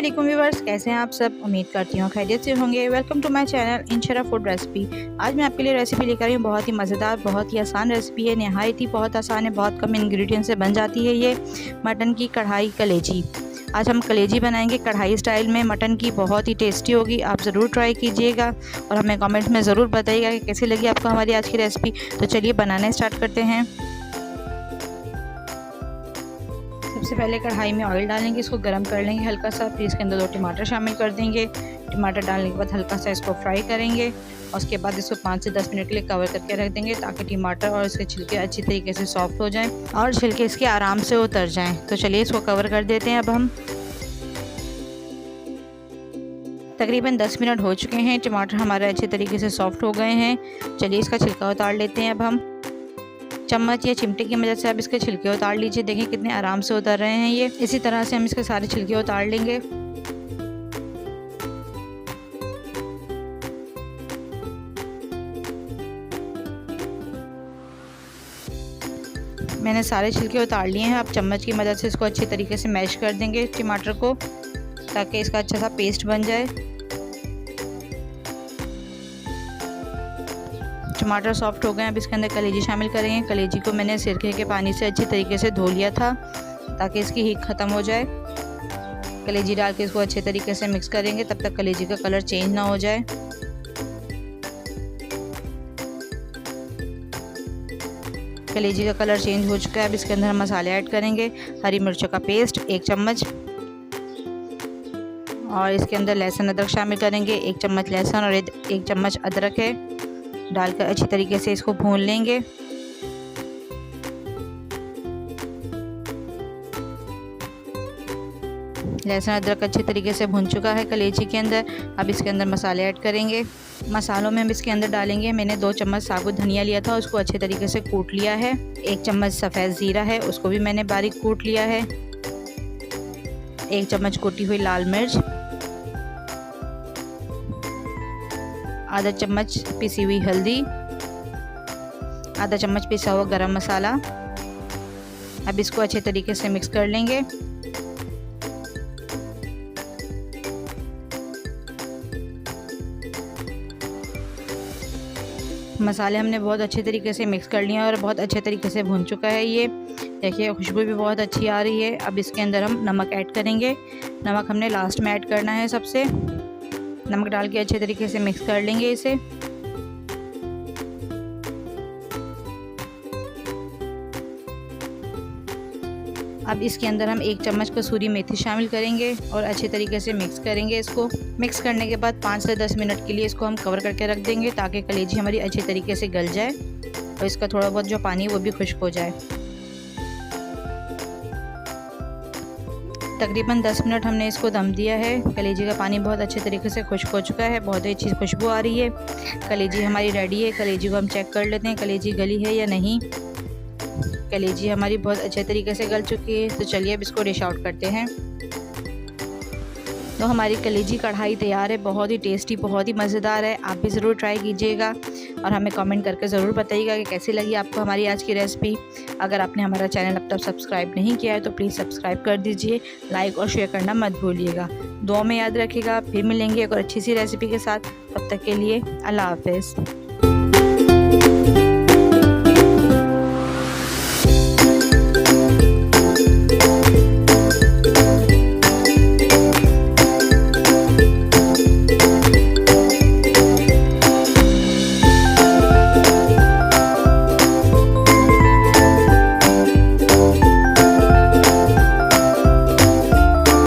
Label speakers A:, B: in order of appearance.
A: वालेकुम व्यूअर्स, कैसे हैं आप सब। उम्मीद करती हूँ खैरियत से होंगे। Welcome to my channel Inshara food recipe. आज मैं आपके लिए रेसिपी लेकर आई हूँ। बहुत ही मज़ेदार, बहुत ही आसान रेसिपी है। नहायत ही बहुत आसान है, बहुत कम इंग्रेडिएंट से बन जाती है ये मटन की कढ़ाई कलेजी। आज हम कलेजी बनाएंगे कढ़ाई स्टाइल में मटन की। बहुत ही टेस्टी होगी, आप ज़रूर ट्राई कीजिएगा और हमें कमेंट में ज़रूर बताइएगा कि कैसी लगी आपको हमारी आज की रेसिपी। तो चलिए बनाना स्टार्ट करते हैं। सबसे पहले कढ़ाई में ऑयल डालेंगे, इसको गर्म कर लेंगे हल्का सा। फिर इसके अंदर 2 टमाटर शामिल कर देंगे। टमाटर डालने के बाद हल्का सा इसको फ्राई करेंगे और उसके बाद इसको 5 से 10 मिनट के लिए कवर करके रख देंगे ताकि टमाटर और इसके छिलके अच्छी तरीके से सॉफ्ट हो जाएं और छिलके इसके आराम से उतर जाएं। तो चलिए इसको कवर कर देते हैं। अब हम तकरीबन 10 मिनट हो चुके हैं। टमाटर हमारे अच्छे तरीके से सॉफ्ट हो गए हैं। चलिए इसका छिलका उतार लेते हैं। अब हम चम्मच या चिमटे की मदद से आप इसके छिलके उतार लीजिए। देखिए कितने आराम से उतर रहे हैं ये। इसी तरह से हम इसके सारे छिलके उतार लेंगे। मैंने सारे छिलके उतार लिए हैं। अब चम्मच की मदद से इसको अच्छी तरीके से मैश कर देंगे टमाटर को ताकि इसका अच्छा सा पेस्ट बन जाए। टमाटर सॉफ्ट हो गए। अब इसके अंदर कलेजी शामिल करेंगे। कलेजी को मैंने सिरके के पानी से अच्छी तरीके से धो लिया था ताकि इसकी हीट ख़त्म हो जाए। कलेजी डाल के इसको अच्छे तरीके से मिक्स करेंगे तब तक कलेजी का कलर चेंज ना हो जाए। कलेजी का कलर चेंज हो चुका है। अब इसके अंदर हम मसाले ऐड करेंगे। हरी मिर्चों का पेस्ट 1 चम्मच और इसके अंदर लहसुन अदरक शामिल करेंगे। 1 चम्मच लहसुन और 1 चम्मच अदरक है। डालकर अच्छी तरीके से इसको भून लेंगे। लहसुन अदरक अच्छी तरीके से भून चुका है कलेजी के अंदर। अब इसके अंदर मसाले ऐड करेंगे। मसालों में हम इसके अंदर डालेंगे, मैंने 2 चम्मच साबुत धनिया लिया था, उसको अच्छे तरीके से कूट लिया है। 1 चम्मच सफ़ेद ज़ीरा है, उसको भी मैंने बारीक कूट लिया है। 1 चम्मच कुटी हुई लाल मिर्च, आधा चम्मच पिसी हुई हल्दी, आधा चम्मच पिसा हुआ गरम मसाला। अब इसको अच्छे तरीके से मिक्स कर लेंगे। मसाले हमने बहुत अच्छे तरीके से मिक्स कर लिए और बहुत अच्छे तरीके से भून चुका है ये। देखिए खुशबू भी बहुत अच्छी आ रही है। अब इसके अंदर हम नमक ऐड करेंगे। नमक हमने लास्ट में ऐड करना है सबसे। नमक डाल के अच्छे तरीके से मिक्स कर लेंगे इसे। अब इसके अंदर हम 1 चम्मच कसूरी मेथी शामिल करेंगे और अच्छे तरीके से मिक्स करेंगे इसको। मिक्स करने के बाद 5 से 10 मिनट के लिए इसको हम कवर करके रख देंगे ताकि कलेजी हमारी अच्छे तरीके से गल जाए और इसका थोड़ा बहुत जो पानी है वो भी खुश्क हो जाए। तकरीबन 10 मिनट हमने इसको दम दिया है। कलेजी का पानी बहुत अच्छे तरीके से खुश्क हो चुका है, बहुत ही अच्छी खुशबू आ रही है। कलेजी हमारी रेडी है। कलेजी को हम चेक कर लेते हैं कलेजी गली है या नहीं। कलेजी हमारी बहुत अच्छे तरीके से गल चुकी है। तो चलिए अब इसको डिश आउट करते हैं। तो हमारी कलेजी कढ़ाई तैयार है। बहुत ही टेस्टी, बहुत ही मज़ेदार है। आप भी ज़रूर ट्राई कीजिएगा और हमें कमेंट करके ज़रूर बताइएगा कि कैसी लगी आपको हमारी आज की रेसिपी। अगर आपने हमारा चैनल अब तक सब्सक्राइब नहीं किया है तो प्लीज़ सब्सक्राइब कर दीजिए। लाइक और शेयर करना मत भूलिएगा। दुआ में याद रखिएगा। फिर मिलेंगे एक और अच्छी सी रेसिपी के साथ। तब तक के लिए अल्लाह हाफ़िज़।